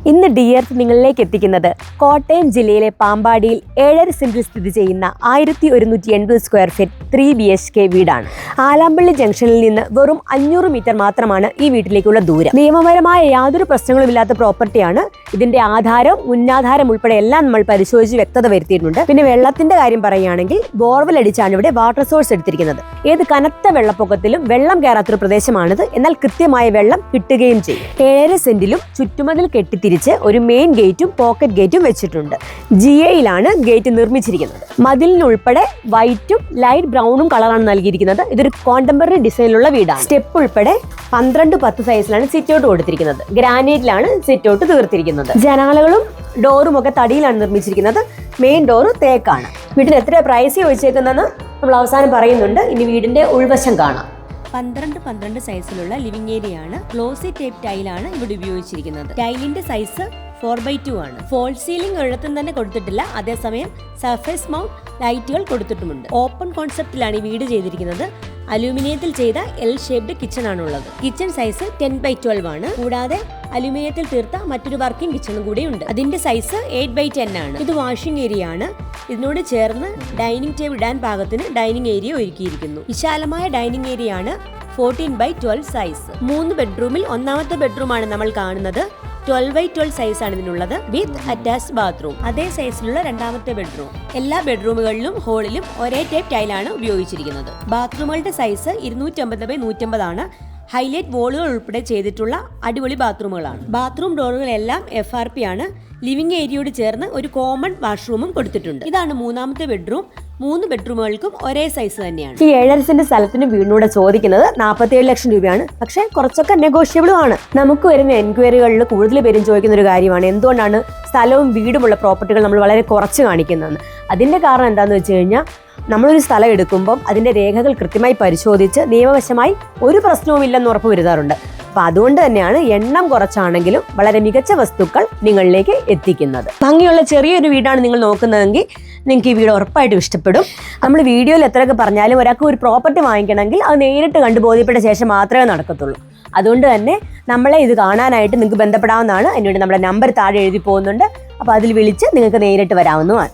ഇന്ന് ഡിയർത്ത് നിങ്ങളിലേക്ക് എത്തിക്കുന്നത് കോട്ടയം ജില്ലയിലെ പാമ്പാടിയിൽ 7.5 സെന്റിൽ സ്ഥിതി ചെയ്യുന്ന 1180 സ്ക്വയർ ഫീറ്റ് 3 BHK വീടാണ്. ആലാമ്പള്ളി ജംഗ്ഷനിൽ നിന്ന് വെറും 500 മീറ്റർ മാത്രമാണ് ഈ വീട്ടിലേക്കുള്ള ദൂരം. നിയമപരമായ യാതൊരു പ്രശ്നങ്ങളുമില്ലാത്ത പ്രോപ്പർട്ടിയാണ്. ഇതിന്റെ ആധാരം, മുന്നാധാരം ഉൾപ്പെടെ എല്ലാം നമ്മൾ പരിശോധിച്ച് വ്യക്തത വരുത്തിയിട്ടുണ്ട്. പിന്നെ വെള്ളത്തിന്റെ കാര്യം പറയുകയാണെങ്കിൽ ബോർവെൽ അടിച്ചാണ് ഇവിടെ വാട്ടർ സോഴ്സ് എടുത്തിരിക്കുന്നത്. ഏത് കനത്ത വെള്ളപ്പൊക്കത്തിലും വെള്ളം കയറാത്തൊരു പ്രദേശമാണിത്. എന്നാൽ കൃത്യമായ വെള്ളം കിട്ടുകയും ചെയ്യും. 7.5 സെന്റിലും ചുറ്റുമതിൽ കെട്ടിത്തിരിച്ച് ഒരു മെയിൻ ഗേറ്റും പോക്കറ്റ് ഗേറ്റും വെച്ചിട്ടുണ്ട്. GA-യിലാണ് ഗേറ്റ് നിർമ്മിച്ചിരിക്കുന്നത്. മതിലിനുൾപ്പെടെ വൈറ്റും ലൈറ്റ് ബ്രൗണും കളറാണ് നൽകിയിരിക്കുന്നത്. ഇതൊരു കോണ്ടംപററി ഡിസൈനിലുള്ള വീടാണ്. സ്റ്റെപ്പ് ഉൾപ്പെടെ 12x10 സൈസിലാണ് സിറ്റ് ഔട്ട് കൊടുത്തിരിക്കുന്നത്. ഗ്രാനൈറ്റിലാണ് സിറ്റ് ഔട്ട് തീർത്തിരിക്കുന്നത്. ജനാലകളും ഡോറും ഒക്കെ തടിയിലാണ് നിർമ്മിച്ചിരിക്കുന്നത്. മെയിൻ ഡോറ് തേക്കാണ്. വീട്ടിന് എത്ര പ്രൈസ് ചോദിച്ചേക്കുന്നതെന്ന് നമ്മൾ അവസാനം പറയുന്നുണ്ട്. ഇനി വീടിന്റെ ഉൾവശം കാണാം. 12x12 സൈസിലുള്ള ലിവിംഗ് ഏരിയ ആണ്. ഗ്ലോസി ടേപ്പ് ടൈലാണ് ഇവിടെ ഉപയോഗിച്ചിരിക്കുന്നത്. ടൈലിന്റെ സൈസ് 4x2 ആണ്. ഫോൾ സീലിംഗ് ഒരിടത്തും തന്നെ കൊടുത്തിട്ടില്ല. അതേസമയം സർഫേസ് മൗണ്ട് ലൈറ്റുകൾ കൊടുത്തിട്ടുമുണ്ട്. ഓപ്പൺ കോൺസെപ്റ്റിലാണ് ഈ വീട് ചെയ്തിരിക്കുന്നത്. അലൂമിനിയത്തിൽ ചെയ്ത L ഷേപ്ഡ് കിച്ചൺ ആണുള്ളത്. കിച്ചൺ സൈസ് 10x12 ആണ്. കൂടാതെ അലൂമിനിയത്തിൽ തീർത്ത മറ്റൊരു വർക്കിംഗ് കിച്ചണും കൂടി ഉണ്ട്. അതിന്റെ സൈസ് 8x10 ആണ്. ഇത് വാഷിംഗ് ഏരിയ ആണ്. ഇതിനോട് ചേർന്ന് ഡൈനിങ് ടേബിൾ ഇടാൻ പാകത്തിന് ഡൈനിങ് ഏരിയ ഒരുക്കിയിരിക്കുന്നു. വിശാലമായ ഡൈനിങ് ഏരിയ ആണ്. 14x12 size. 3 ബെഡ്റൂമിൽ ഒന്നാമത്തെ ബെഡ്റൂമാണ് നമ്മൾ കാണുന്നത്. 12x12 സൈസ് ആണ് ഇതിനുള്ളത്. With attached bathroom. അതേ സൈസിലുള്ള രണ്ടാമത്തെ ബെഡ്റൂം. എല്ലാ ബെഡ്റൂമുകളിലും ഹോളിലും ഒരേ ടൈപ്പ് ടൈലാണ് ഉപയോഗിച്ചിരിക്കുന്നത്. ബാത്റൂമുകളുടെ സൈസ് 250x150 ആണ്. ഹൈലൈറ്റ് വോളുകൾ ഉൾപ്പെടെ ചെയ്തിട്ടുള്ള അടിപൊളി ബാത്റൂമുകളാണ്. ബാത്റൂം ഡോറുകളെല്ലാം FRP ആണ്. ലിവിംഗ് ഏരിയയോട് ചേർന്ന് ഒരു കോമൺ വാഷ്റൂമും കൊടുത്തിട്ടുണ്ട്. ഇതാണ് മൂന്നാമത്തെ ബെഡ്റൂം. 3 ബെഡ്റൂമുകൾക്കും ഒരേ സൈസ് തന്നെയാണ്. ഈ 7.5 സെന്റ് സ്ഥലത്തിന് വീടിനൂടെ ചോദിക്കുന്നത് 47 ലക്ഷം രൂപയാണ്. പക്ഷെ കുറച്ചൊക്കെ നെഗോഷ്യബിളും ആണ്. നമുക്ക് വരുന്ന എൻക്വയറികളിൽ കൂടുതൽ പേരും ചോദിക്കുന്ന ഒരു കാര്യമാണ്, എന്തുകൊണ്ടാണ് സ്ഥലവും വീടുമുള്ള പ്രോപ്പർട്ടികൾ നമ്മൾ വളരെ കുറച്ച് കാണിക്കുന്നതെന്ന്. അതിന്റെ കാരണം എന്താണെന്ന് വെച്ച് കഴിഞ്ഞാൽ, നമ്മളൊരു സ്ഥലം എടുക്കുമ്പം അതിന്റെ രേഖകൾ കൃത്യമായി പരിശോധിച്ച് നിയമവശമായി ഒരു പ്രശ്നവും ഇല്ലെന്ന് ഉറപ്പ് വരുത്താറുണ്ട്. അപ്പൊ അതുകൊണ്ട് തന്നെയാണ് എണ്ണം കുറച്ചാണെങ്കിലും വളരെ മികച്ച വസ്തുക്കൾ നിങ്ങളിലേക്ക് എത്തിക്കുന്നത്. ഭംഗിയുള്ള ചെറിയൊരു വീടാണ് നിങ്ങൾ നോക്കുന്നതെങ്കിൽ നിങ്ങൾക്ക് ഈ വീട് ഉറപ്പായിട്ടും ഇഷ്ടപ്പെടും. നമ്മൾ വീഡിയോയിൽ എത്രയൊക്കെ പറഞ്ഞാലും ഒരാൾക്ക് ഒരു പ്രോപ്പർട്ടി വാങ്ങിക്കണമെങ്കിൽ അത് നേരിട്ട് കണ്ടു ബോധ്യപ്പെട്ട ശേഷം മാത്രമേ നടക്കത്തുള്ളൂ. അതുകൊണ്ട് തന്നെ നമ്മളെ ഇത് കാണാനായിട്ട് നിങ്ങൾക്ക് ബന്ധപ്പെടാവുന്നതാണ്. അതിനുവേണ്ടി നമ്മുടെ നമ്പർ താഴെ എഴുതി പോകുന്നുണ്ട്. അപ്പോൾ അതിൽ വിളിച്ച് നിങ്ങൾക്ക് നേരിട്ട് വരാവുന്നതാണ്.